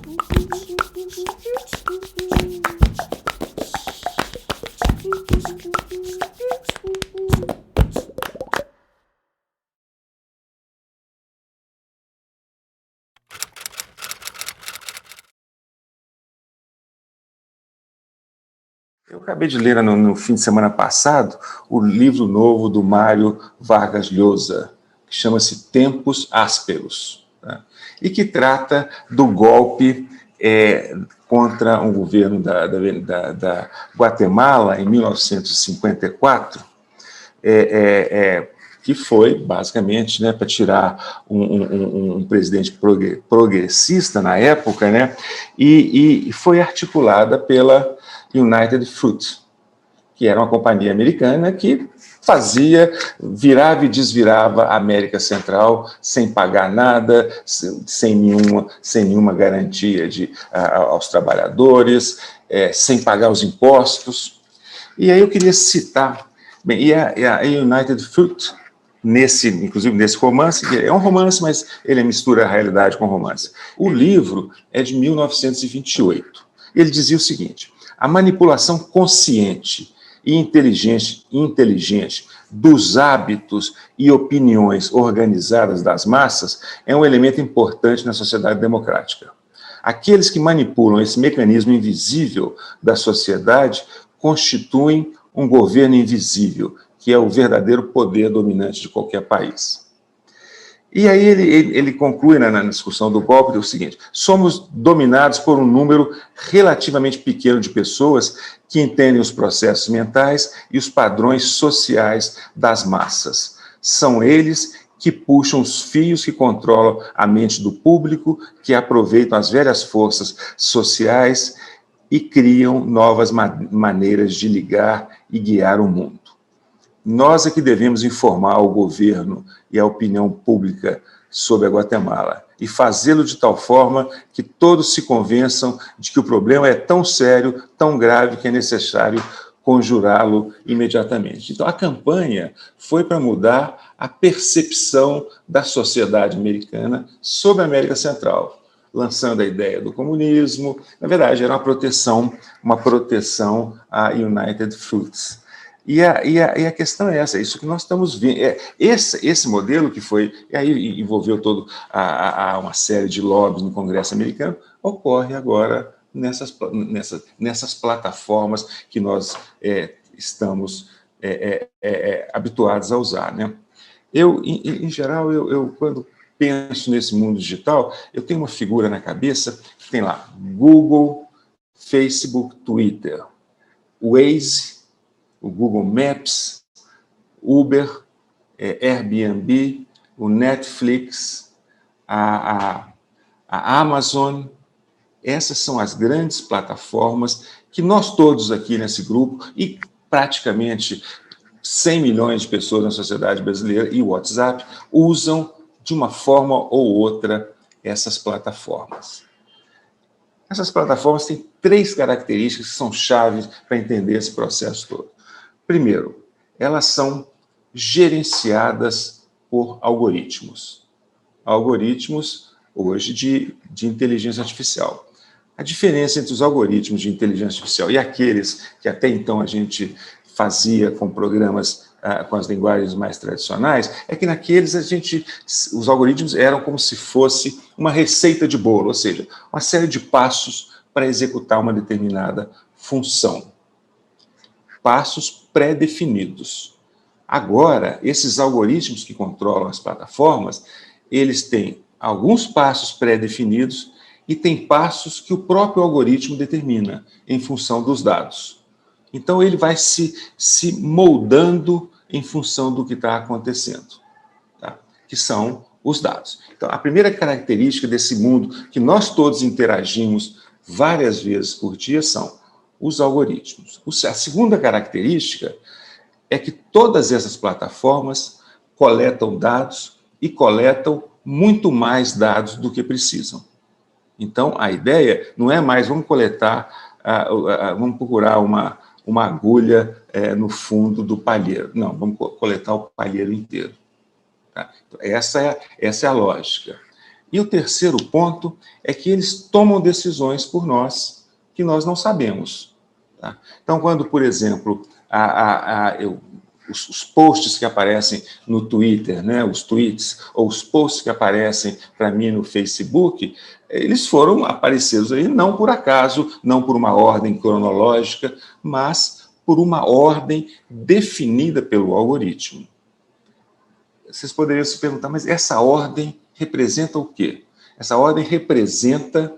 Eu acabei de ler no fim de semana passado o livro novo do Mário Vargas Llosa, que chama-se Tempos Ásperos, tá? E que trata do golpe contra um governo da Guatemala em 1954, que foi, basicamente, né, para tirar um presidente progressista na época, né, e foi articulada pela United Fruit, que era uma companhia americana que virava e desvirava a América Central sem pagar nada, sem nenhuma garantia aos trabalhadores, sem pagar os impostos. E aí eu queria citar, bem, e a United Fruit, inclusive nesse romance, que é um romance, mas ele mistura a realidade com romance. O livro é de 1928. Ele dizia o seguinte: a manipulação consciente e inteligente dos hábitos e opiniões organizadas das massas é um elemento importante na sociedade democrática. Aqueles que manipulam esse mecanismo invisível da sociedade constituem um governo invisível, que é o verdadeiro poder dominante de qualquer país. E aí ele conclui na discussão do golpe o seguinte: somos dominados por um número relativamente pequeno de pessoas que entendem os processos mentais e os padrões sociais das massas. São eles que puxam os fios que controlam a mente do público, que aproveitam as velhas forças sociais e criam novas maneiras de ligar e guiar o mundo. Nós é que devemos informar o governo e a opinião pública sobre a Guatemala e fazê-lo de tal forma que todos se convençam de que o problema é tão sério, tão grave, que é necessário conjurá-lo imediatamente. Então, a campanha foi para mudar a percepção da sociedade americana sobre a América Central, lançando a ideia do comunismo. Na verdade, era uma proteção à United Fruits. E a questão é essa, isso que nós estamos vendo. Esse modelo que foi, e aí envolveu uma série de lobbies no Congresso americano, ocorre agora nessas plataformas que nós estamos habituados a usar, né? Em geral, quando penso nesse mundo digital, eu tenho uma figura na cabeça que tem lá Google, Facebook, Twitter, Waze, o Google Maps, Uber, Airbnb, o Netflix, a Amazon. Essas são as grandes plataformas que nós todos aqui nesse grupo, e praticamente 100 milhões de pessoas na sociedade brasileira, e o WhatsApp, usam de uma forma ou outra essas plataformas. Essas plataformas têm 3 características que são chaves para entender esse processo todo. Primeiro, elas são gerenciadas por algoritmos. Algoritmos, hoje, de inteligência artificial. A diferença entre os algoritmos de inteligência artificial e aqueles que até então a gente fazia com programas com as linguagens mais tradicionais, é que naqueles os algoritmos eram como se fosse uma receita de bolo, ou seja, uma série de passos para executar uma determinada função. Passos pré-definidos. Agora, esses algoritmos que controlam as plataformas, eles têm alguns passos pré-definidos e tem passos que o próprio algoritmo determina em função dos dados. Então, ele vai se moldando em função do que está acontecendo, tá? Que são os dados. Então, a primeira característica desse mundo que nós todos interagimos várias vezes por dia são os algoritmos. A segunda característica é que todas essas plataformas coletam dados e coletam muito mais dados do que precisam. Então, a ideia não é mais vamos procurar uma agulha no fundo do palheiro. Não, vamos coletar o palheiro inteiro. Tá? Então, essa é a lógica. E o terceiro ponto é que eles tomam decisões por nós que nós não sabemos. Tá? Então, quando, por exemplo, os posts que aparecem no Twitter, né, os tweets, ou os posts que aparecem para mim no Facebook, eles foram aparecidos aí não por acaso, não por uma ordem cronológica, mas por uma ordem definida pelo algoritmo. Vocês poderiam se perguntar, mas essa ordem representa o quê? Essa ordem representa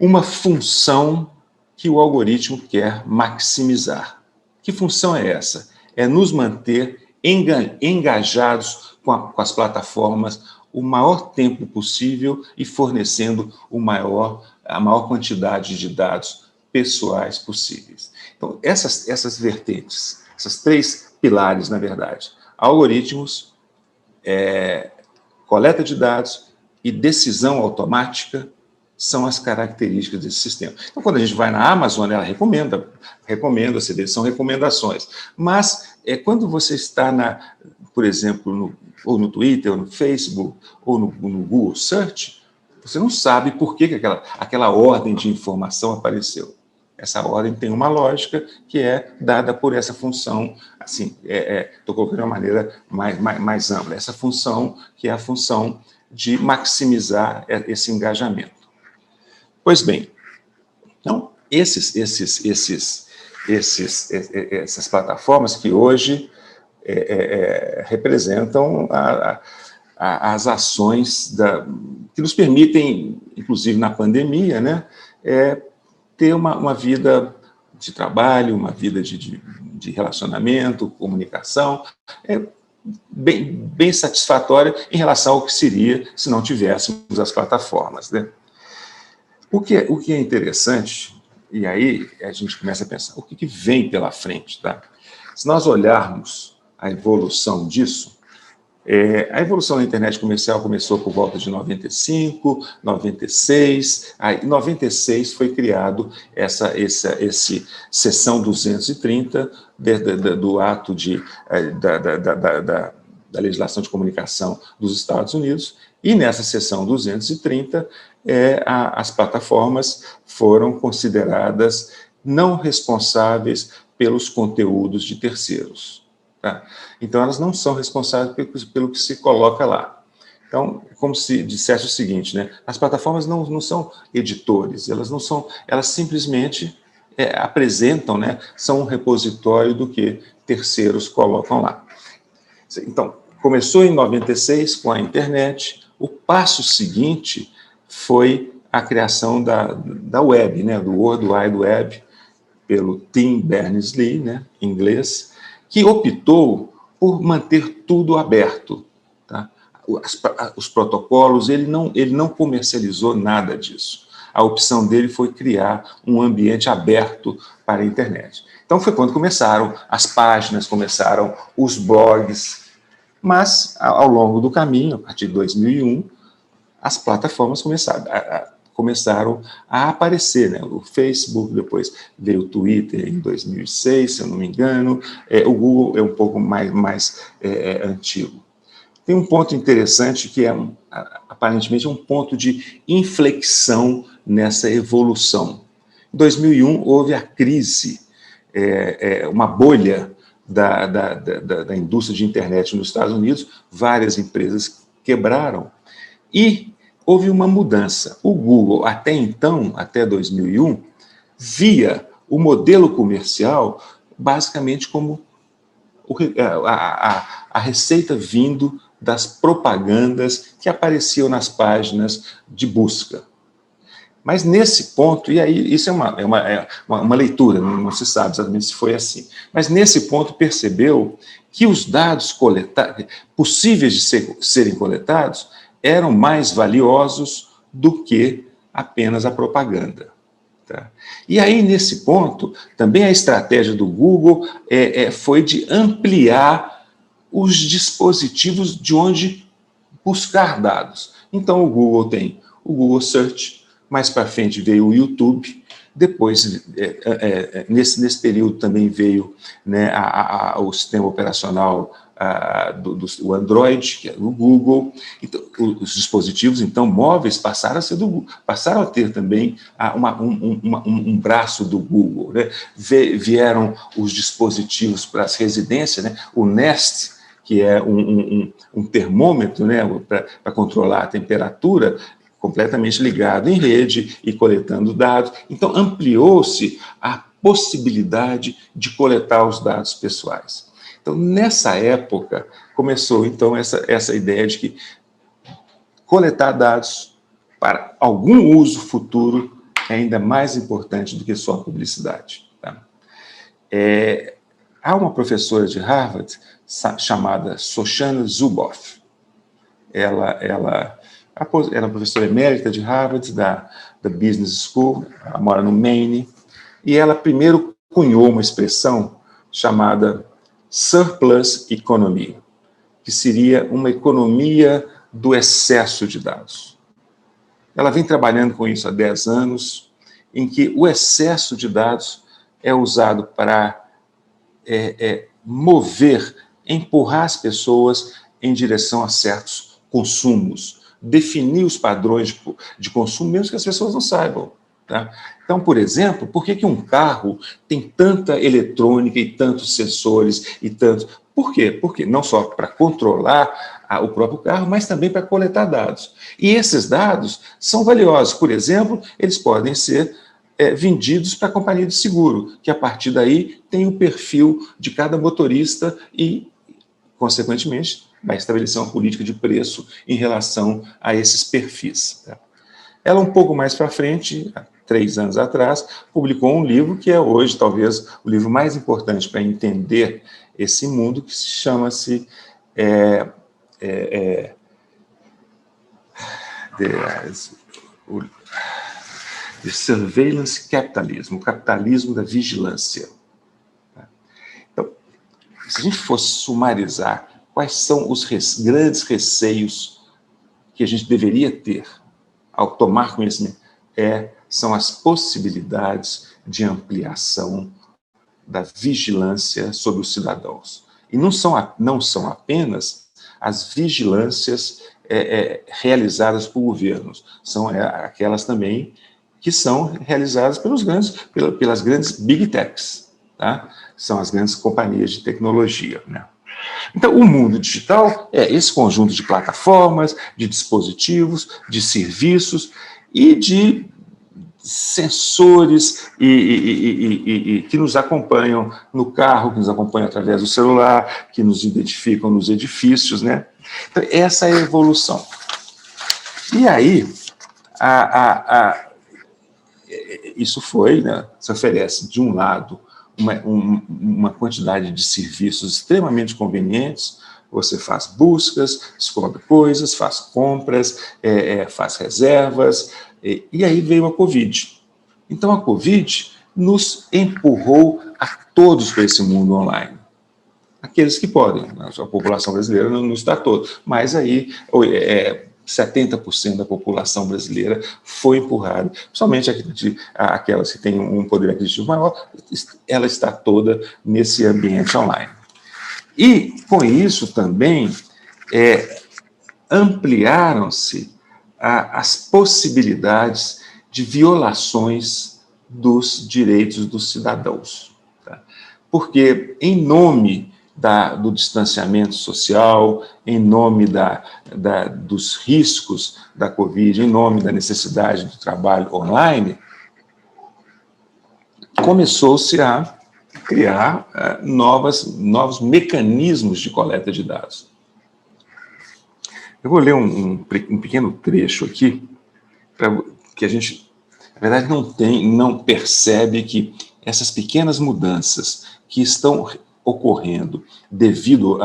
uma função que o algoritmo quer maximizar. Que função é essa? É nos manter engajados com as plataformas o maior tempo possível e fornecendo a maior quantidade de dados pessoais possíveis. Então, essas vertentes, essas três pilares, na verdade, algoritmos, coleta de dados e decisão automática, são as características desse sistema. Então, quando a gente vai na Amazon, ela recomenda, você vê, são recomendações. Mas, quando você está, por exemplo, ou no Twitter, ou no Facebook, ou no Google Search, você não sabe por que aquela ordem de informação apareceu. Essa ordem tem uma lógica que é dada por essa função, assim, estou colocando de uma maneira mais ampla, essa função que é a função de maximizar esse engajamento. Pois bem, então, essas plataformas que hoje representam as ações que nos permitem, inclusive na pandemia, né, ter uma vida de trabalho, uma vida de relacionamento, comunicação, bem satisfatória em relação ao que seria se não tivéssemos as plataformas, né? O que é interessante, e aí a gente começa a pensar, o que vem pela frente, tá? Se nós olharmos a evolução disso, a evolução da internet comercial começou por volta de 95, 96, aí em 96 foi criado esse seção 230 do ato da legislação de comunicação dos Estados Unidos, e nessa seção 230, as plataformas foram consideradas não responsáveis pelos conteúdos de terceiros. Tá? Então, elas não são responsáveis pelo que se coloca lá. Então, como se dissesse o seguinte, né? As plataformas não são editores, elas simplesmente apresentam, né? São um repositório do que terceiros colocam lá. Então, começou em 96 com a internet. O passo seguinte foi a criação da web, né, do World Wide Web, pelo Tim Berners-Lee, né, em inglês, que optou por manter tudo aberto. Tá? Os protocolos, ele não comercializou nada disso. A opção dele foi criar um ambiente aberto para a internet. Então, foi quando começaram as páginas, começaram os blogs, mas, ao longo do caminho, a partir de 2001, as plataformas começaram a aparecer, né? O Facebook, depois veio o Twitter em 2006, se eu não me engano, o Google é um pouco mais antigo. Tem um ponto interessante que aparentemente um ponto de inflexão nessa evolução. Em 2001 houve a crise, uma bolha da indústria de internet nos Estados Unidos, várias empresas quebraram e houve uma mudança. O Google, até então, até 2001, via o modelo comercial basicamente como a receita vindo das propagandas que apareciam nas páginas de busca. Mas nesse ponto, e aí isso é uma leitura, não se sabe exatamente se foi assim, mas nesse ponto percebeu que os dados possíveis de serem coletados eram mais valiosos do que apenas a propaganda. Tá? E aí, nesse ponto, também a estratégia do Google foi de ampliar os dispositivos de onde buscar dados. Então, o Google tem o Google Search, mais para frente veio o YouTube, Depois, nesse período também veio, né, o sistema operacional do Android, que é do Google. Então, os dispositivos, então, móveis passaram a ser do Google, passaram a ter também um braço do Google, né? Vieram os dispositivos para as residências, né? O Nest, que é um termômetro, né, para controlar a temperatura, completamente ligado em rede e coletando dados. Então, ampliou-se a possibilidade de coletar os dados pessoais. Então, nessa época, começou, então, essa ideia de que coletar dados para algum uso futuro é ainda mais importante do que só a publicidade. Tá? Há uma professora de Harvard chamada Shoshana Zuboff. Ela era professora emérita de Harvard, da Business School, ela mora no Maine, e ela primeiro cunhou uma expressão chamada surplus economy, que seria uma economia do excesso de dados. Ela vem trabalhando com isso há 10 anos, em que o excesso de dados é usado para mover, empurrar as pessoas em direção a certos consumos, definir os padrões de consumo, mesmo que as pessoas não saibam. Tá? Então, por exemplo, por que um carro tem tanta eletrônica e tantos sensores e tantos... Por quê? Porque não só para controlar o próprio carro, mas também para coletar dados. E esses dados são valiosos. Por exemplo, eles podem ser vendidos para a companhia de seguro, que a partir daí tem o perfil de cada motorista e, consequentemente, vai estabelecer uma política de preço em relação a esses perfis. Tá? Ela, um pouco mais para frente, há 3 anos atrás, publicou um livro que é hoje, talvez, o livro mais importante para entender esse mundo, que chama-se The Surveillance Capitalism, o capitalismo da vigilância. Então, se a gente fosse sumarizar quais são os grandes receios que a gente deveria ter ao tomar conhecimento, são as possibilidades de ampliação da vigilância sobre os cidadãos. E não são apenas as vigilâncias realizadas por governos, são aquelas também que são realizadas pelas grandes big techs, tá? São as grandes companhias de tecnologia, né? Então, o mundo digital é esse conjunto de plataformas, de dispositivos, de serviços e de sensores que nos acompanham no carro, que nos acompanham através do celular, que nos identificam nos edifícios, né? Então, essa é a evolução. E aí, isso foi, né, se oferece, de um lado, uma quantidade de serviços extremamente convenientes. Você faz buscas, descobre coisas, faz compras, faz reservas, e aí veio a Covid. Então, a Covid nos empurrou a todos para esse mundo online. Aqueles que podem, a população brasileira não está toda, mas aí 70% da população brasileira foi empurrada, principalmente aquelas que têm um poder aquisitivo maior, ela está toda nesse ambiente online. E, com isso, também ampliaram-se as possibilidades de violações dos direitos dos cidadãos. Tá? Porque, em nome do distanciamento social, em nome dos riscos da Covid, em nome da necessidade do trabalho online, começou-se a criar novos mecanismos de coleta de dados. Eu vou ler um pequeno trecho aqui, que a gente, na verdade, não percebe que essas pequenas mudanças que estão ocorrendo devido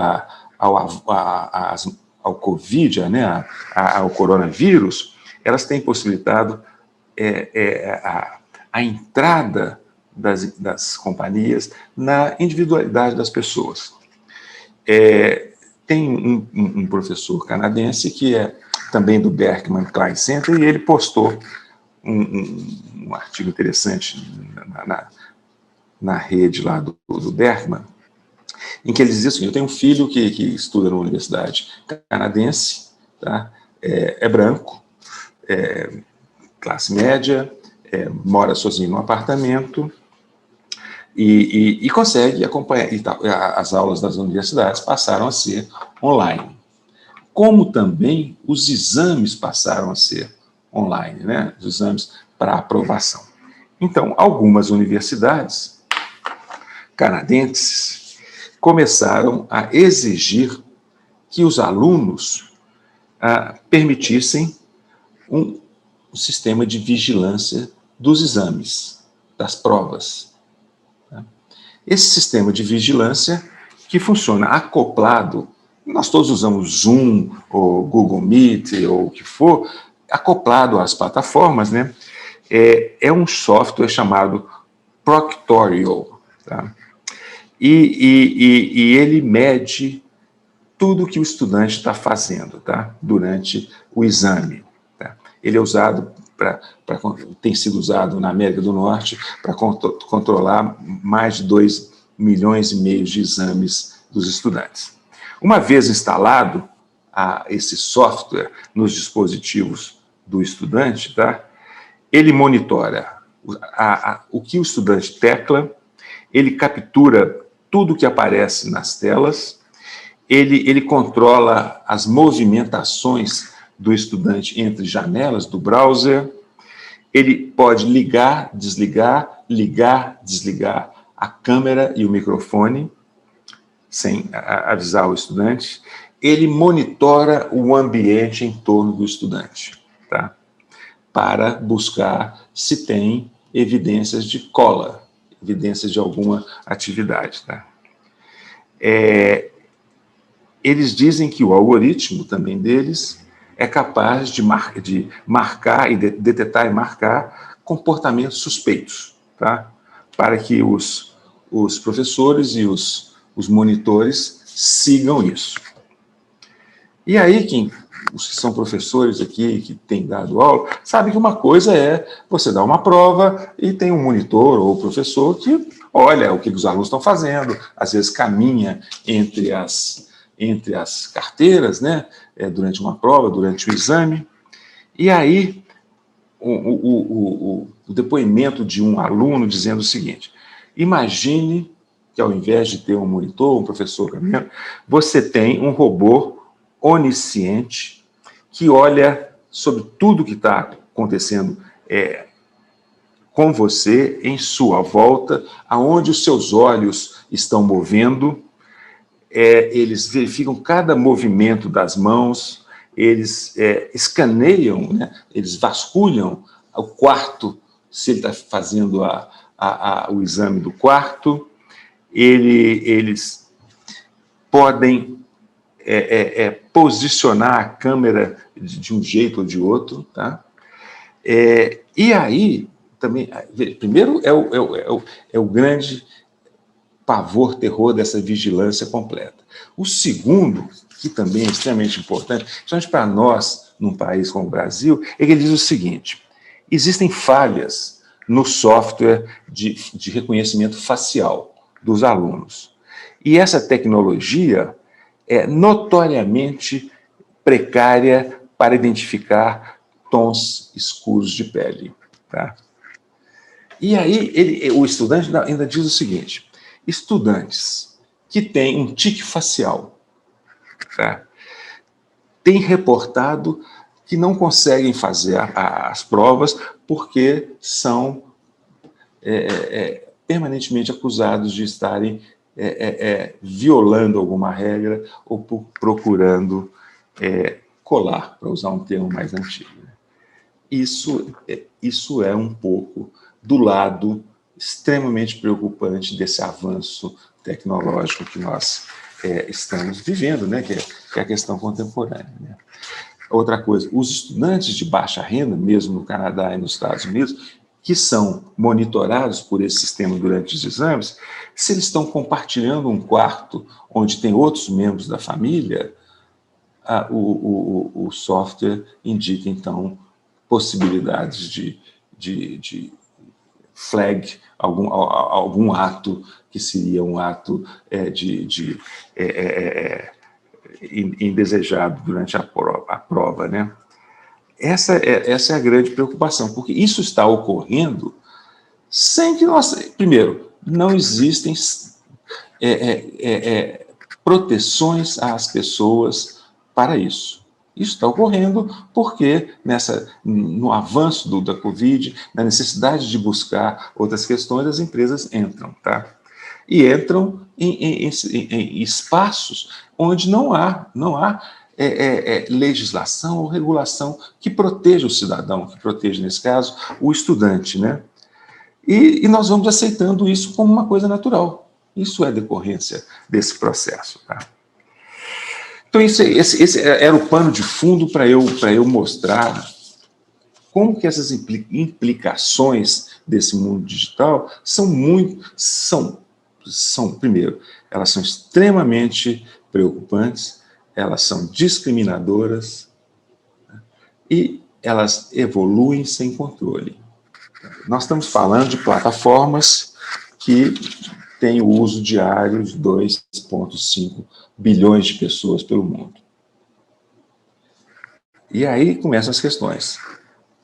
ao Covid, né, ao coronavírus, elas têm possibilitado a entrada das companhias na individualidade das pessoas. Tem um professor canadense que é também do Berkman Klein Center, e ele postou um artigo interessante na rede lá do Berkman, em que ele dizia assim: eu tenho um filho que estuda na universidade canadense, tá? É branco, classe média, mora sozinho num apartamento e consegue acompanhar. E as aulas das universidades passaram a ser online. Como também os exames passaram a ser online, né? Os exames para aprovação. Então, algumas universidades canadenses começaram a exigir que os alunos permitissem um sistema de vigilância dos exames, das provas. Esse sistema de vigilância, que funciona acoplado, nós todos usamos Zoom, ou Google Meet, ou o que for, acoplado às plataformas, né? É um software chamado Proctorial, tá? E ele mede tudo que o estudante está fazendo, tá? Durante o exame. Tá? Ele é usado tem sido usado na América do Norte para controlar mais de 2,5 milhões de exames dos estudantes. Uma vez instalado esse software nos dispositivos do estudante, tá? Ele monitora o que o estudante tecla, ele captura tudo que aparece nas telas, ele controla as movimentações do estudante entre janelas do browser, ele pode ligar, desligar a câmera e o microfone, sem avisar o estudante, ele monitora o ambiente em torno do estudante, tá? Para buscar se tem evidências de cola, evidências de alguma atividade, tá? Eles dizem que o algoritmo também deles é capaz de marcar e detectar e marcar comportamentos suspeitos, tá? Para que os professores e os monitores sigam isso. E aí, os que são professores aqui, que têm dado aula, sabem que uma coisa é você dar uma prova e tem um monitor ou professor que olha o que os alunos estão fazendo, às vezes caminha entre as carteiras, né, durante uma prova, durante o exame. E aí, o depoimento de um aluno dizendo o seguinte: imagine que ao invés de ter um monitor, um professor caminhando, você tem um robô onisciente que olha sobre tudo que está acontecendo com você, em sua volta, aonde os seus olhos estão movendo. Eles verificam cada movimento das mãos, eles escaneiam, né? Eles vasculham o quarto, se ele está fazendo o exame do quarto, eles podem posicionar a câmera de um jeito ou de outro, tá? E aí, também, primeiro é o grande pavor, terror dessa vigilância completa. O segundo, que também é extremamente importante, principalmente para nós, num país como o Brasil, é que ele diz o seguinte: existem falhas no software de reconhecimento facial dos alunos. E essa tecnologia é notoriamente precária para identificar tons escuros de pele. Tá? E aí, o estudante ainda diz o seguinte: estudantes que têm um tique facial, tá, têm reportado que não conseguem fazer as provas porque são permanentemente acusados de estarem violando alguma regra ou procurando colar, para usar um termo mais antigo. Isso é um pouco do lado extremamente preocupante desse avanço tecnológico que nós estamos vivendo, né, que é a questão contemporânea. Né? Outra coisa, os estudantes de baixa renda, mesmo no Canadá e nos Estados Unidos, que são monitorados por esse sistema durante os exames, se eles estão compartilhando um quarto onde tem outros membros da família, o software indica, então, possibilidades de flag, algum ato que seria um ato indesejado durante a prova, né? Essa é a grande preocupação, porque isso está ocorrendo sem que nós... Primeiro, não existem proteções às pessoas para isso. Isso está ocorrendo porque, no avanço da Covid, na necessidade de buscar outras questões, as empresas entram, tá? E entram em espaços onde não há legislação ou regulação que proteja o cidadão, que proteja, nesse caso, o estudante, né? E nós vamos aceitando isso como uma coisa natural. Isso é decorrência desse processo, tá? Então, esse era o pano de fundo para eu mostrar como que essas implicações desse mundo digital primeiro, elas são extremamente preocupantes, elas são discriminadoras, né, e elas evoluem sem controle. Nós estamos falando de plataformas que têm o uso diário de 2,5 bilhões de pessoas pelo mundo. E aí começam as questões.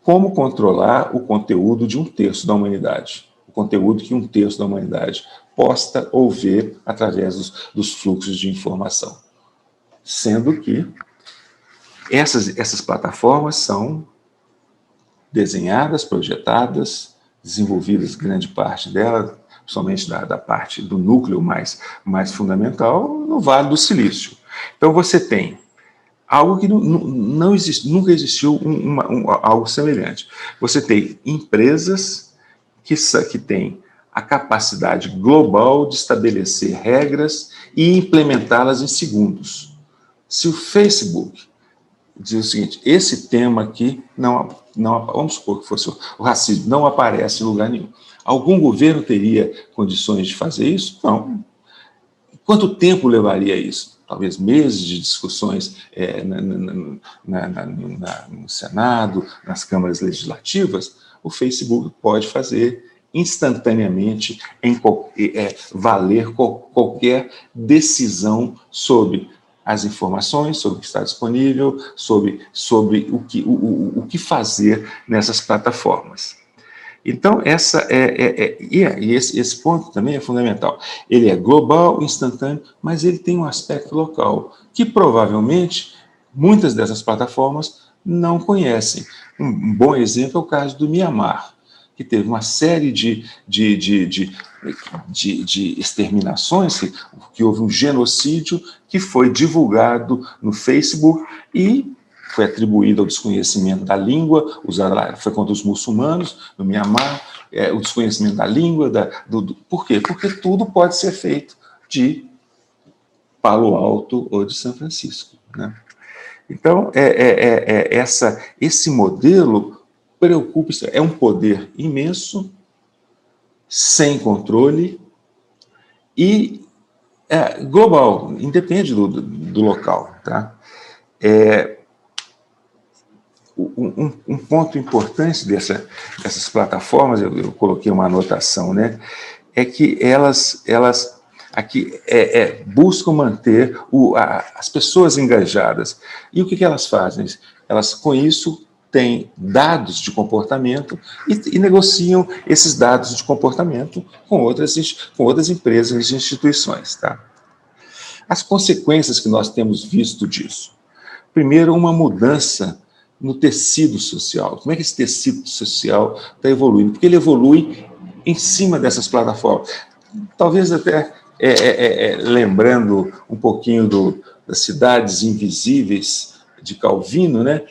Como controlar o conteúdo de 1/3 da humanidade? O conteúdo que 1/3 da humanidade posta ou vê através dos fluxos de informação. Sendo que essas plataformas são desenhadas, projetadas, desenvolvidas, grande parte delas, somente da parte do núcleo mais fundamental, no Vale do Silício. Então você tem algo que não existe, nunca existiu algo semelhante. Você tem empresas que têm a capacidade global de estabelecer regras e implementá-las em segundos. Se o Facebook diz o seguinte, esse tema aqui, vamos supor que fosse o racismo, não aparece em lugar nenhum. Algum governo teria condições de fazer isso? Não. Quanto tempo levaria isso? Talvez meses de discussões no Senado, nas câmaras legislativas. O Facebook pode fazer instantaneamente, valer qualquer decisão sobre as informações, sobre o que está disponível, sobre o que fazer nessas plataformas. Então, esse ponto também é fundamental. Ele é global, instantâneo, mas ele tem um aspecto local, que provavelmente muitas dessas plataformas não conhecem. Um bom exemplo é o caso do Mianmar, que teve uma série de exterminações, que houve um genocídio que foi divulgado no Facebook e foi atribuído ao desconhecimento da língua, foi contra os muçulmanos no Mianmar, o desconhecimento da língua, por quê? Porque tudo pode ser feito de Palo Alto ou de São Francisco, né? Então, esse modelo preocupa, é um poder imenso, sem controle e global, independe do local, tá? Um ponto importante dessas plataformas, eu coloquei uma anotação, né, é que elas aqui buscam manter as pessoas engajadas. E o que elas fazem? Elas, com isso, têm dados de comportamento e negociam esses dados de comportamento com outras empresas e instituições, tá? As consequências que nós temos visto disso. Primeiro, uma mudança no tecido social. Como é que esse tecido social está evoluindo? Porque ele evolui em cima dessas plataformas. Talvez até lembrando um pouquinho das Cidades Invisíveis de Calvino, né?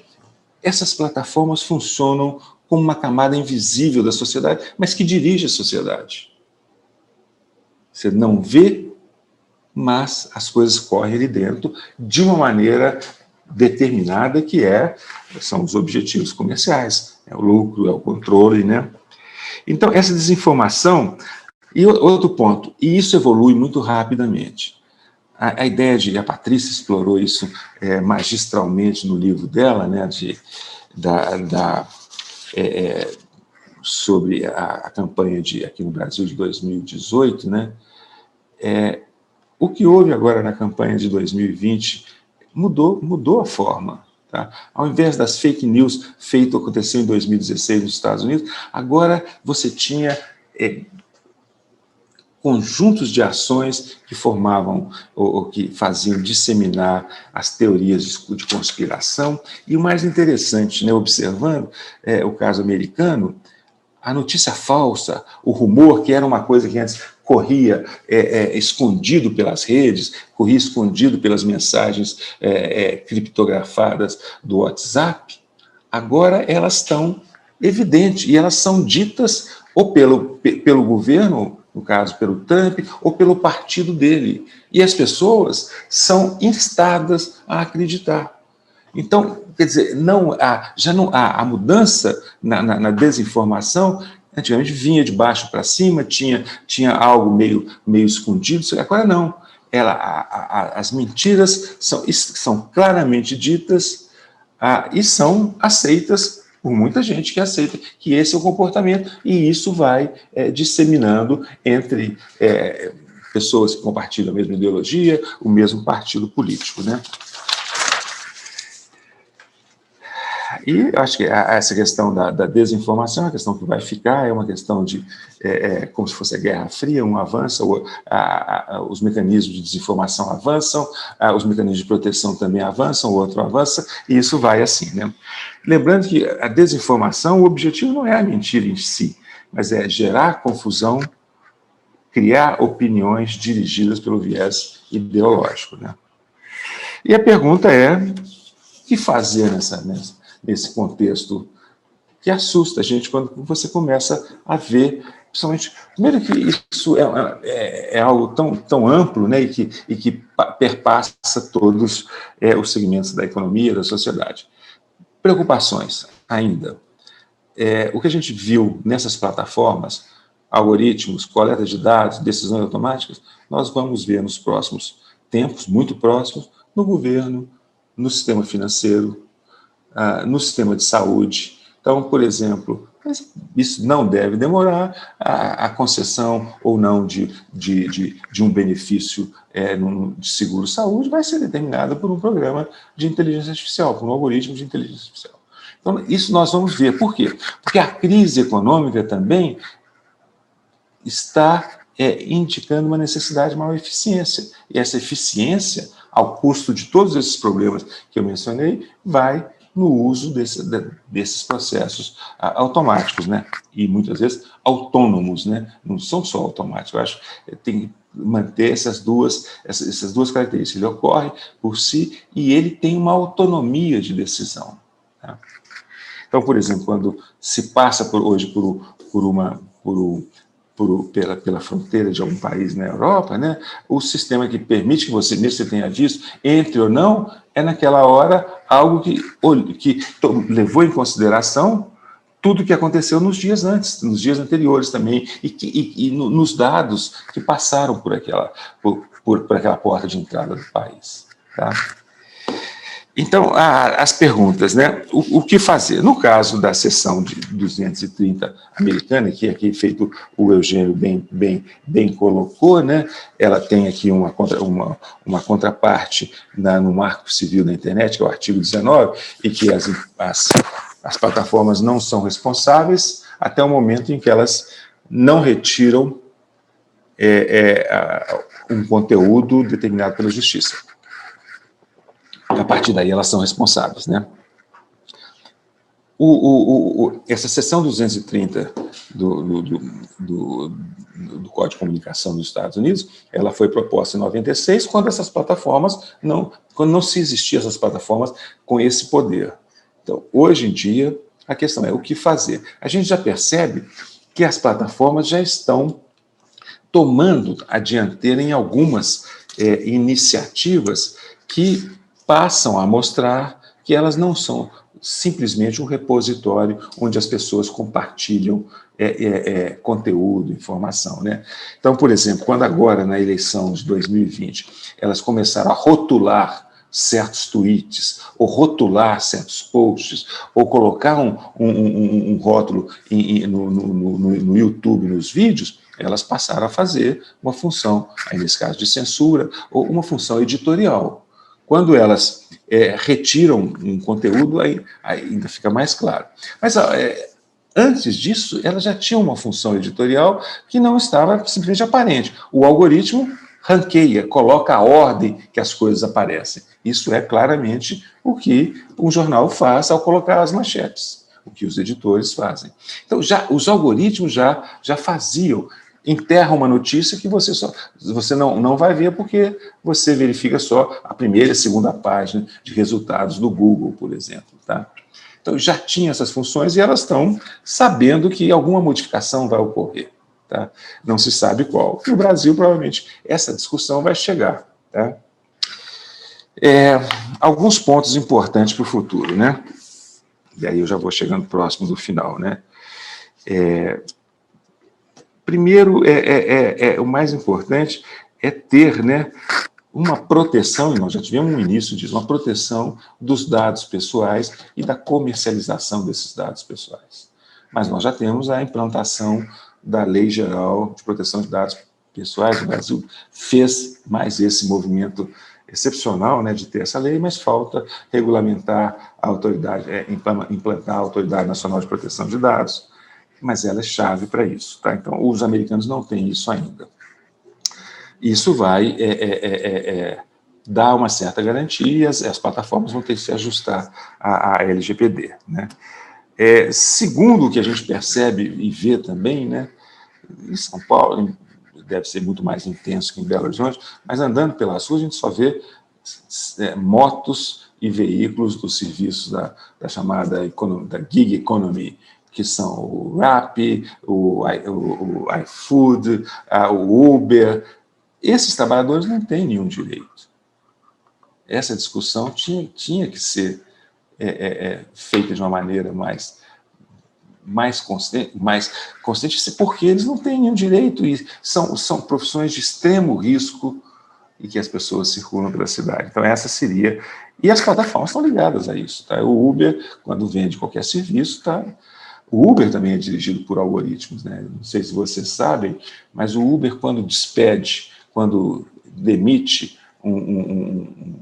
Essas plataformas funcionam como uma camada invisível da sociedade, mas que dirige a sociedade. Você não vê, mas as coisas correm ali dentro de uma maneira determinada, que são os objetivos comerciais, é o lucro, é o controle, né? Então, essa desinformação, e outro ponto, e isso evolui muito rapidamente. A ideia a Patrícia explorou isso magistralmente no livro dela, né, sobre a campanha aqui no Brasil de 2018, né, o que houve agora na campanha de 2020 mudou a forma. Tá? Ao invés das fake news aconteceu em 2016 nos Estados Unidos, agora você tinha conjuntos de ações que formavam ou que faziam disseminar as teorias de conspiração. E o mais interessante, né, observando o caso americano, a notícia falsa, o rumor, que era uma coisa que antes corria escondido pelas redes, corria escondido pelas mensagens criptografadas do WhatsApp, agora elas estão evidentes e elas são ditas ou pelo governo, no caso pelo Trump, ou pelo partido dele. E as pessoas são instadas a acreditar. Então, quer dizer, já não há a mudança na desinformação. Antigamente vinha de baixo para cima, tinha algo meio escondido, agora não. As mentiras são claramente ditas e são aceitas por muita gente que aceita que esse é o comportamento, e isso vai disseminando entre pessoas que compartilham a mesma ideologia, o mesmo partido político, né? E acho que essa questão da desinformação é uma questão que vai ficar, é uma questão de, como se fosse a Guerra Fria, um avança, os mecanismos de desinformação avançam, os mecanismos de proteção também avançam, o outro avança, e isso vai assim, né? Lembrando que a desinformação, o objetivo não é a mentira em si, mas é gerar confusão, criar opiniões dirigidas pelo viés ideológico, né? E a pergunta é, o que fazer nesse contexto que assusta a gente quando você começa a ver, principalmente, primeiro que isso é algo tão amplo, né, e que perpassa todos os segmentos da economia, da sociedade. Preocupações ainda. O que a gente viu nessas plataformas, algoritmos, coleta de dados, decisões automáticas, nós vamos ver nos próximos tempos, muito próximos, no governo, no sistema financeiro, no sistema de saúde. Então, por exemplo, isso não deve demorar, a concessão ou não de um benefício de seguro-saúde vai ser determinada por um programa de inteligência artificial, por um algoritmo de inteligência artificial. Então, isso nós vamos ver. Por quê? Porque a crise econômica também está indicando uma necessidade de maior eficiência. E essa eficiência, ao custo de todos esses problemas que eu mencionei, vai no uso desses processos automáticos, né? E muitas vezes autônomos, né? Não são só automáticos. Eu acho que tem que manter essas duas características. Ele ocorre por si e ele tem uma autonomia de decisão. Tá? Então, por exemplo, quando se passa hoje pela fronteira de algum país na Europa, né, o sistema que permite que você, mesmo que você tenha visto, entre ou não, é naquela hora algo que levou em consideração tudo o que aconteceu nos dias anteriores também, e nos dados que passaram por aquela porta de entrada do país. Tá? Então, as perguntas, né? O que fazer? No caso da seção de 230 americana, que aqui feito o Eugênio bem colocou, né? Ela tem aqui uma contraparte no Marco Civil da Internet, que é o artigo 19, e que as plataformas não são responsáveis até o momento em que elas não retiram um conteúdo determinado pela justiça. A partir daí elas são responsáveis, né? Essa seção 230 do Código de Comunicação dos Estados Unidos, ela foi proposta em 96, quando não se existiam essas plataformas com esse poder. Então, hoje em dia, a questão é o que fazer. A gente já percebe que as plataformas já estão tomando a dianteira em algumas iniciativas que passam a mostrar que elas não são simplesmente um repositório onde as pessoas compartilham conteúdo, informação, né? Então, por exemplo, quando agora, na eleição de 2020, elas começaram a rotular certos tweets, ou rotular certos posts, ou colocar um rótulo no YouTube, nos vídeos, elas passaram a fazer uma função, aí nesse caso de censura, ou uma função editorial. Quando elas retiram um conteúdo, aí ainda fica mais claro. Mas antes disso, elas já tinham uma função editorial que não estava simplesmente aparente. O algoritmo ranqueia, coloca a ordem que as coisas aparecem. Isso é claramente o que um jornal faz ao colocar as manchetes, o que os editores fazem. Então, os algoritmos já faziam, enterra uma notícia que você não vai ver porque você verifica só a primeira e a segunda página de resultados do Google, por exemplo, tá? Então, já tinha essas funções e elas estão sabendo que alguma modificação vai ocorrer. Tá? Não se sabe qual. No Brasil, provavelmente, essa discussão vai chegar. Tá? Alguns pontos importantes para o futuro, né? E aí eu já vou chegando próximo do final, né? Primeiro, o mais importante é ter, né, uma proteção, e nós já tivemos um início disso, uma proteção dos dados pessoais e da comercialização desses dados pessoais. Mas nós já temos a implantação da Lei Geral de Proteção de Dados Pessoais. O Brasil fez mais esse movimento excepcional, né, de ter essa lei, mas falta regulamentar a autoridade, implantar a Autoridade Nacional de Proteção de Dados, mas ela é chave para isso. Tá? Então, os americanos não têm isso ainda. Isso vai dar uma certa garantia e as plataformas vão ter que se ajustar à LGPD. Né? Segundo o que a gente percebe e vê também, né, em São Paulo, deve ser muito mais intenso que em Belo Horizonte, mas andando pelas ruas a gente só vê motos e veículos dos serviços da chamada da gig economy, que são o Rappi, o iFood, o Uber. Esses trabalhadores não têm nenhum direito. Essa discussão tinha que ser feita de uma maneira mais consciente, porque eles não têm nenhum direito e são profissões de extremo risco e que as pessoas circulam pela cidade. Então, essa seria... E as plataformas estão ligadas a isso. Tá? O Uber, quando vende qualquer serviço, tá? O Uber também é dirigido por algoritmos, né? Não sei se vocês sabem, mas o Uber, quando despede, quando demite um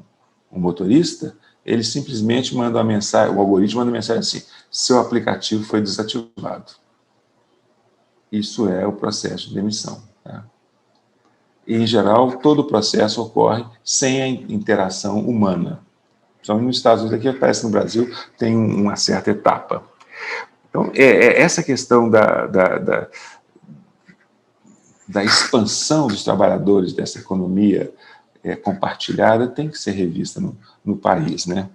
motorista, ele simplesmente manda uma mensagem, o algoritmo manda uma mensagem assim: seu aplicativo foi desativado. Isso é o processo de demissão. Tá? E, em geral, todo o processo ocorre sem a interação humana. Principalmente nos Estados Unidos, aqui parece no Brasil, tem uma certa etapa. Então, essa questão da expansão dos trabalhadores dessa economia compartilhada tem que ser revista no país, né?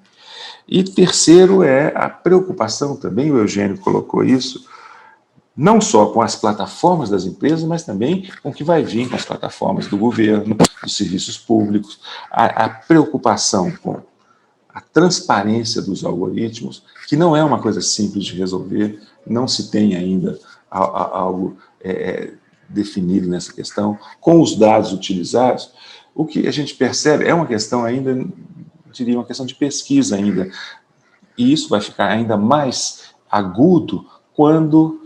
E terceiro é a preocupação também, o Eugênio colocou isso, não só com as plataformas das empresas, mas também com o que vai vir com as plataformas do governo, dos serviços públicos, a preocupação com a transparência dos algoritmos, que não é uma coisa simples de resolver, não se tem ainda algo definido nessa questão, com os dados utilizados. O que a gente percebe é uma questão ainda, diria, uma questão de pesquisa ainda, e isso vai ficar ainda mais agudo quando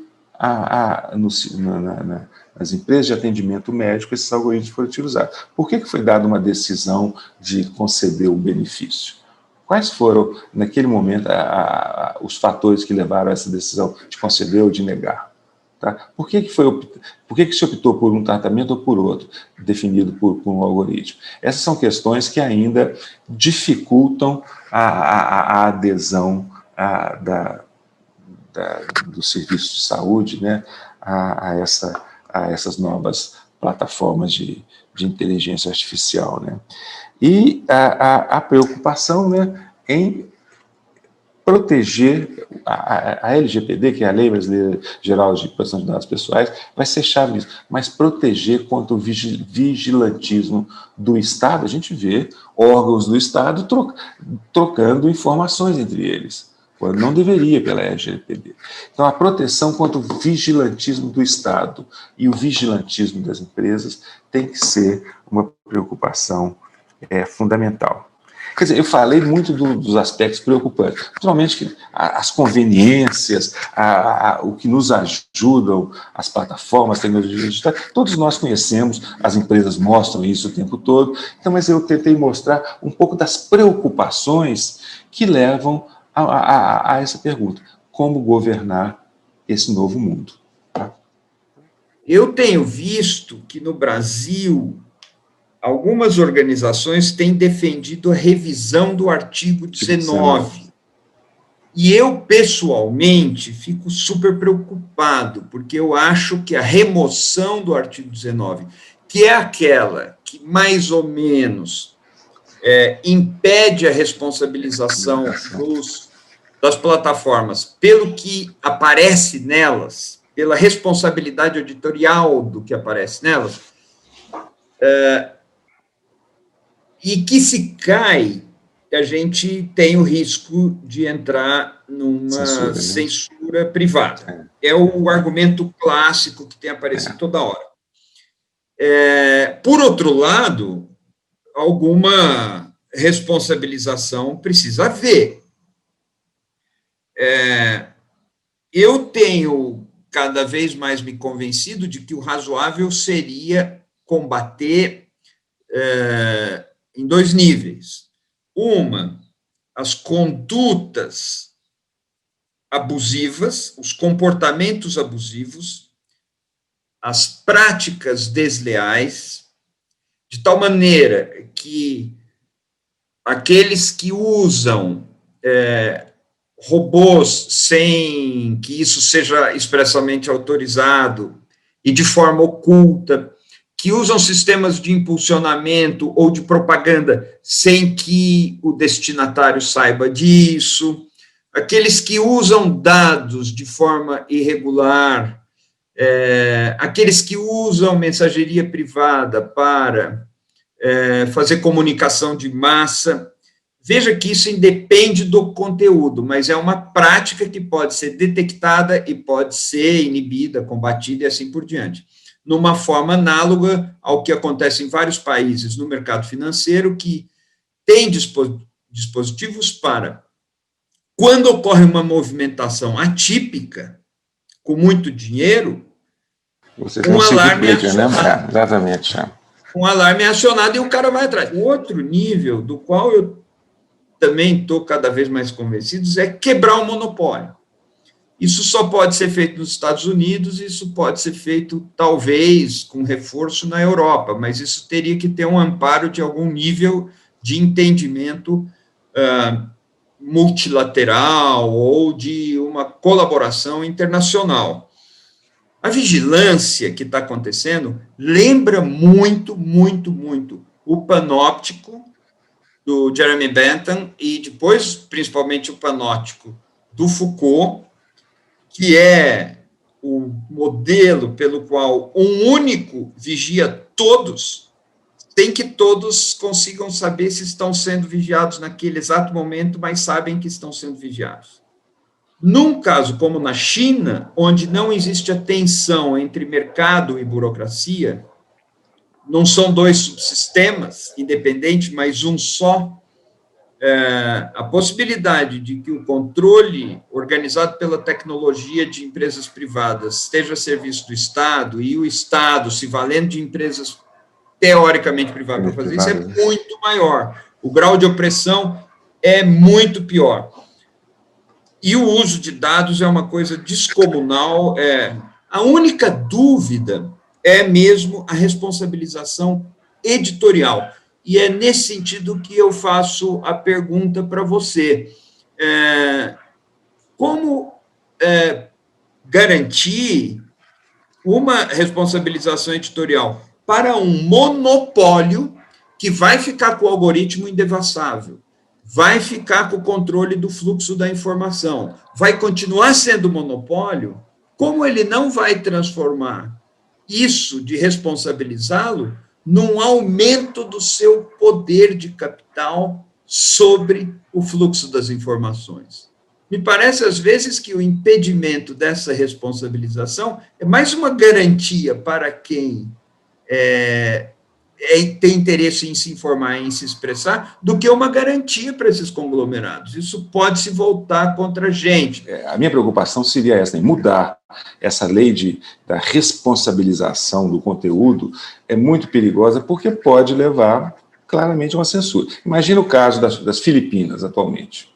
nas empresas de atendimento médico esses algoritmos foram utilizados. Por que foi dada uma decisão de conceder o benefício? Quais foram, naquele momento, os fatores que levaram a essa decisão de conceder ou de negar? Tá? Por que se optou por um tratamento ou por outro, definido por um algoritmo? Essas são questões que ainda dificultam a adesão dos serviços de saúde, né, a essas novas plataformas de inteligência artificial. Né? E a preocupação, né, em proteger a LGPD, que é a Lei Brasileira Geral de Proteção de Dados Pessoais, vai ser chave nisso, mas proteger contra o vigilantismo do Estado. A gente vê órgãos do Estado trocando informações entre eles, quando não deveria pela LGPD. Então, a proteção contra o vigilantismo do Estado e o vigilantismo das empresas tem que ser uma preocupação fundamental. Quer dizer, eu falei muito dos aspectos preocupantes, naturalmente as conveniências, o que nos ajudam, as plataformas, tecnologias digitais, todos nós conhecemos, as empresas mostram isso o tempo todo, então, mas eu tentei mostrar um pouco das preocupações que levam a essa pergunta: como governar esse novo mundo? Eu tenho visto que no Brasil algumas organizações têm defendido a revisão do artigo 19. E eu, pessoalmente, fico super preocupado, porque eu acho que a remoção do artigo 19, que é aquela que mais ou menos impede a responsabilização das plataformas pelo que aparece nelas, pela responsabilidade editorial do que aparece nelas, e que se cai, a gente tem o risco de entrar numa censura privada. É o argumento clássico que tem aparecido toda hora. Por outro lado, alguma responsabilização precisa haver. Eu tenho cada vez mais me convencido de que o razoável seria combater em dois níveis. Uma, as condutas abusivas, os comportamentos abusivos, as práticas desleais, de tal maneira que aqueles que usam robôs sem que isso seja expressamente autorizado e de forma oculta, que usam sistemas de impulsionamento ou de propaganda sem que o destinatário saiba disso, aqueles que usam dados de forma irregular, aqueles que usam mensageria privada para fazer comunicação de massa. Veja que isso independe do conteúdo, mas é uma prática que pode ser detectada e pode ser inibida, combatida e assim por diante. Numa forma análoga ao que acontece em vários países no mercado financeiro, que tem dispositivos para, quando ocorre uma movimentação atípica, com muito dinheiro, um alarme é acionado. Exatamente. Um alarme é acionado e o cara vai atrás. O outro nível, do qual eu também estou cada vez mais convencido, é quebrar o monopólio. Isso só pode ser feito nos Estados Unidos, isso pode ser feito, talvez, com reforço na Europa, mas isso teria que ter um amparo de algum nível de entendimento multilateral ou de uma colaboração internacional. A vigilância que está acontecendo lembra muito, muito, muito o panóptico do Jeremy Bentham e depois, principalmente, o panóptico do Foucault, que é o modelo pelo qual um único vigia todos, sem que todos consigam saber se estão sendo vigiados naquele exato momento, mas sabem que estão sendo vigiados. Num caso como na China, onde não existe a tensão entre mercado e burocracia, não são dois subsistemas independentes, mas um só, a possibilidade de que o controle organizado pela tecnologia de empresas privadas esteja a serviço do Estado e o Estado se valendo de empresas teoricamente privadas para fazer isso é muito maior. O grau de opressão é muito pior. E o uso de dados é uma coisa descomunal. A única dúvida é mesmo a responsabilização editorial. E é nesse sentido que eu faço a pergunta para você. Como garantir uma responsabilização editorial para um monopólio que vai ficar com o algoritmo indevassável, vai ficar com o controle do fluxo da informação, vai continuar sendo monopólio, como ele não vai transformar isso de responsabilizá-lo num aumento do seu poder de capital sobre o fluxo das informações? Me parece, às vezes, que o impedimento dessa responsabilização é mais uma garantia para quem tem interesse em se informar, em se expressar, do que uma garantia para esses conglomerados. Isso pode se voltar contra a gente. A minha preocupação seria essa, né? Mudar essa lei da responsabilização do conteúdo é muito perigosa porque pode levar claramente a uma censura. Imagina o caso das Filipinas atualmente.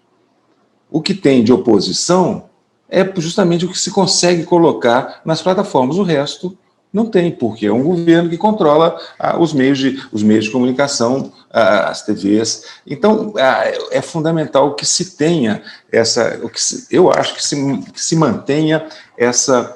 O que tem de oposição é justamente o que se consegue colocar nas plataformas, o resto não tem, porque é um governo que controla os meios de comunicação, as TVs. Então, é fundamental que se tenha eu acho que se mantenha essa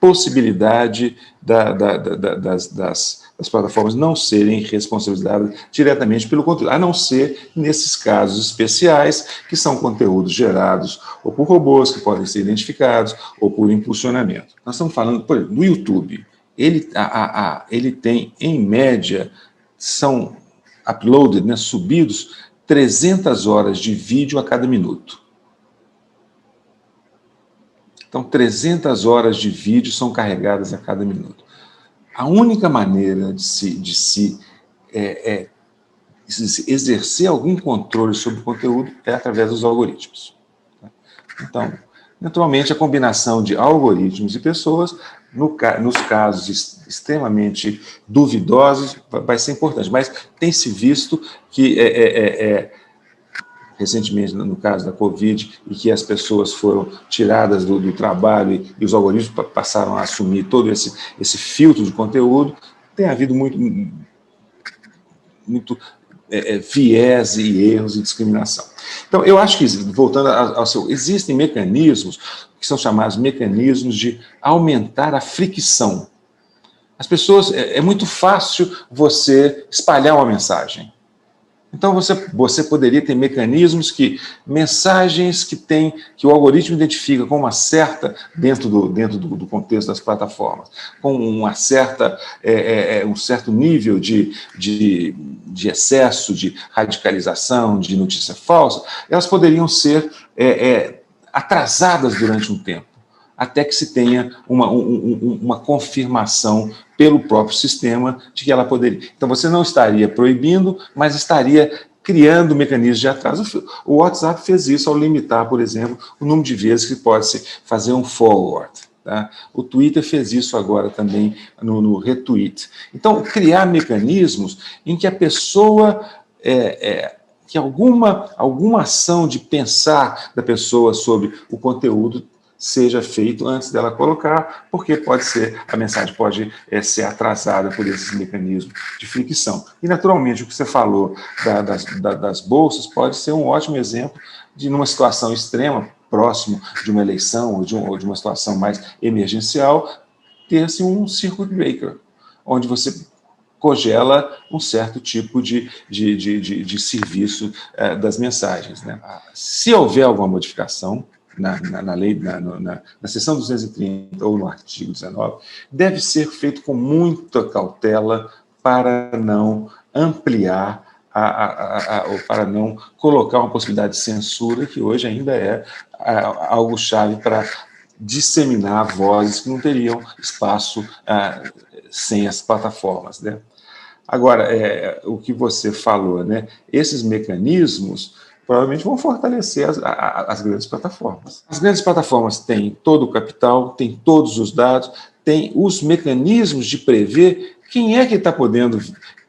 possibilidade das plataformas não serem responsabilizadas diretamente pelo conteúdo, a não ser nesses casos especiais, que são conteúdos gerados ou por robôs que podem ser identificados, ou por impulsionamento. Nós estamos falando, por exemplo, do YouTube. Ele tem, em média, são uploaded, né, subidos, 300 horas de vídeo a cada minuto. Então, 300 horas de vídeo são carregadas a cada minuto. A única maneira de se exercer algum controle sobre o conteúdo é através dos algoritmos. Então, naturalmente, a combinação de algoritmos e pessoas, nos casos extremamente duvidosos, vai ser importante. Mas tem-se visto que recentemente, no caso da Covid, e que as pessoas foram tiradas do trabalho e os algoritmos passaram a assumir todo esse filtro de conteúdo, tem havido muito viés e erros e discriminação. Então, eu acho que, voltando existem mecanismos que são chamados mecanismos de aumentar a fricção. As pessoas, é muito fácil você espalhar uma mensagem. Então, você poderia ter mecanismos mensagens que o algoritmo identifica com uma certa, dentro do contexto das plataformas, com uma certa, um certo nível de excesso, de radicalização, de notícia falsa, elas poderiam ser atrasadas durante um tempo, até que se tenha uma confirmação pelo próprio sistema de que ela poderia. Então, você não estaria proibindo, mas estaria criando mecanismos de atraso. O WhatsApp fez isso ao limitar, por exemplo, o número de vezes que pode-se fazer um forward. Tá? O Twitter fez isso agora também no retweet. Então, criar mecanismos em que a pessoa... que alguma ação de pensar da pessoa sobre o conteúdo seja feito antes dela colocar, porque a mensagem pode ser atrasada por esses mecanismos de fricção. E, naturalmente, o que você falou das bolsas pode ser um ótimo exemplo de, numa situação extrema, próximo de uma eleição ou de uma situação mais emergencial, ter-se um circuit breaker, onde você congela um certo tipo de serviço das mensagens. Né? Se houver alguma modificação na lei, na seção 230 ou no artigo 19, deve ser feito com muita cautela para não ampliar ou para não colocar uma possibilidade de censura, que hoje ainda é algo chave para disseminar vozes que não teriam espaço sem as plataformas. Né? Agora, o que você falou, né? Esses mecanismos provavelmente vão fortalecer as grandes plataformas. As grandes plataformas têm todo o capital, têm todos os dados, têm os mecanismos de prever quem é que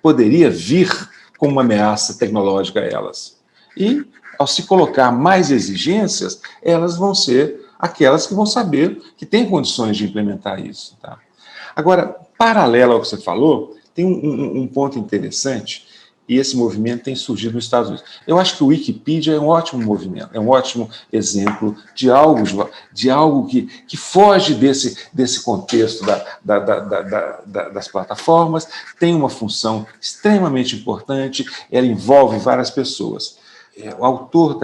poderia vir como uma ameaça tecnológica a elas. E, ao se colocar mais exigências, elas vão ser aquelas que vão saber que têm condições de implementar isso. Tá? Agora, paralelo ao que você falou, tem um ponto interessante, e esse movimento tem surgido nos Estados Unidos. Eu acho que o Wikipedia é um ótimo movimento, é um ótimo exemplo de algo que foge desse contexto das plataformas, tem uma função extremamente importante, ela envolve várias pessoas. O autor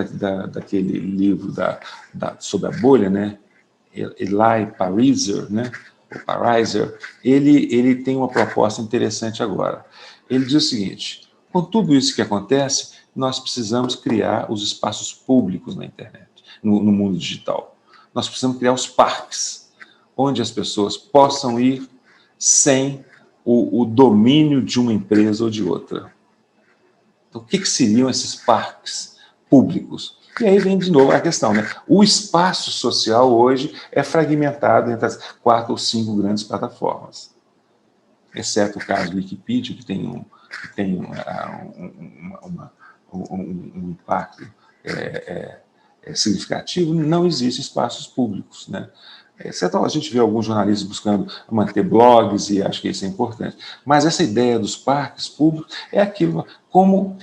daquele livro sobre a bolha, né, Eli Pariser, né, ele tem uma proposta interessante agora. Ele diz o seguinte: com tudo isso que acontece, nós precisamos criar os espaços públicos na internet, no mundo digital. Nós precisamos criar os parques, onde as pessoas possam ir sem o domínio de uma empresa ou de outra. Então, o que seriam esses parques públicos? E aí vem de novo a questão, né? O espaço social hoje é fragmentado entre as 4 ou 5 grandes plataformas, exceto o caso do Wikipedia, que tem um impacto significativo. Não existem espaços públicos, né? Exceto a gente vê alguns jornalistas buscando manter blogs, e acho que isso é importante. Mas essa ideia dos parques públicos é aquilo, como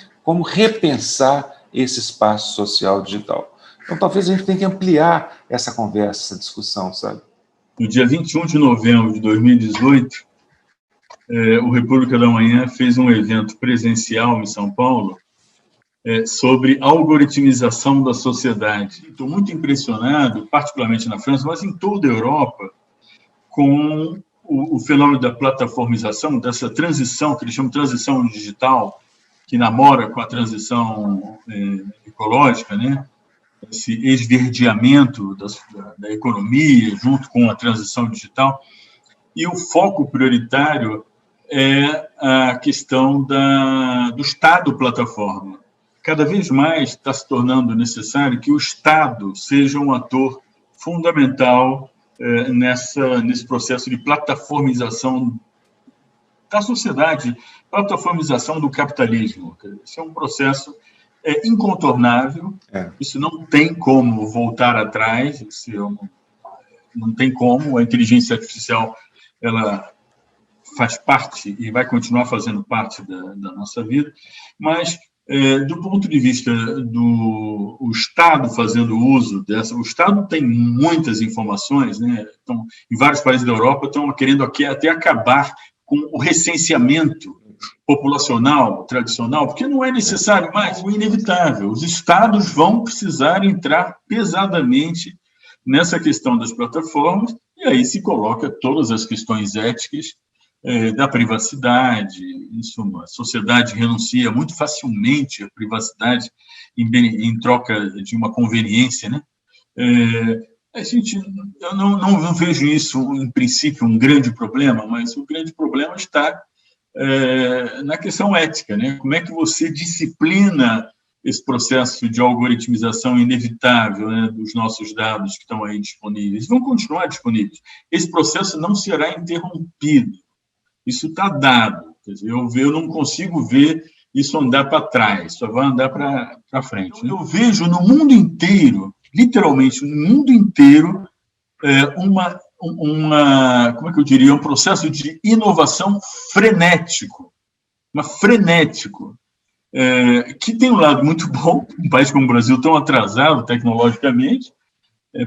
repensar esse espaço social digital. Então, talvez a gente tenha que ampliar essa conversa, essa discussão, sabe? No dia 21 de novembro de 2018, o República da Manhã fez um evento presencial em São Paulo sobre algoritmização da sociedade. Estou muito impressionado, particularmente na França, mas em toda a Europa, com o fenômeno da plataformização, dessa transição, que eles chamam de transição digital, que namora com a transição ecológica, né? Esse esverdeamento da economia junto com a transição digital. E o foco prioritário é a questão do Estado plataforma. Cada vez mais está se tornando necessário que o Estado seja um ator fundamental nesse processo de plataformização da sociedade, plataformização do capitalismo. Esse é um processo incontornável, isso não tem como voltar atrás, não tem como, a inteligência artificial ela faz parte e vai continuar fazendo parte da nossa vida, mas do ponto de vista do Estado fazendo uso dessa, o Estado tem muitas informações, né? Então, em vários países da Europa estão querendo até acabar com o recenseamento populacional, tradicional, porque não é necessário mais, é inevitável. Os Estados vão precisar entrar pesadamente nessa questão das plataformas, e aí se coloca todas as questões éticas da privacidade. Isso, a sociedade renuncia muito facilmente à privacidade em troca de uma conveniência, né? Eu não vejo isso, em princípio, um grande problema, mas o grande problema está na questão ética, né? Como é que você disciplina esse processo de algoritmização inevitável, né, dos nossos dados que estão aí disponíveis? Vão continuar disponíveis. Esse processo não será interrompido. Isso está dado. Quer dizer, eu não consigo ver isso andar para trás, só vai andar para frente. Eu vejo no mundo inteiro, literalmente no mundo inteiro, como é que eu diria, um processo de inovação frenético, que tem um lado muito bom, um país como o Brasil tão atrasado tecnologicamente,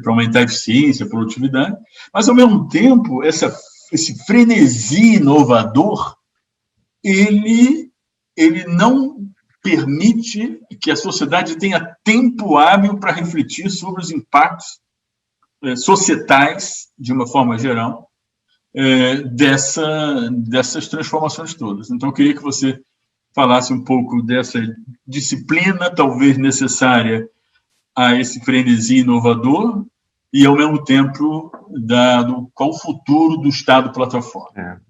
para aumentar a eficiência, a produtividade, mas, ao mesmo tempo, esse frenesi inovador, ele não permite que a sociedade tenha tempo hábil para refletir sobre os impactos societais, de uma forma geral, dessas transformações todas. Então, eu queria que você falasse um pouco dessa disciplina, talvez necessária a esse frenesi inovador, e, ao mesmo tempo, qual o futuro do Estado plataforma.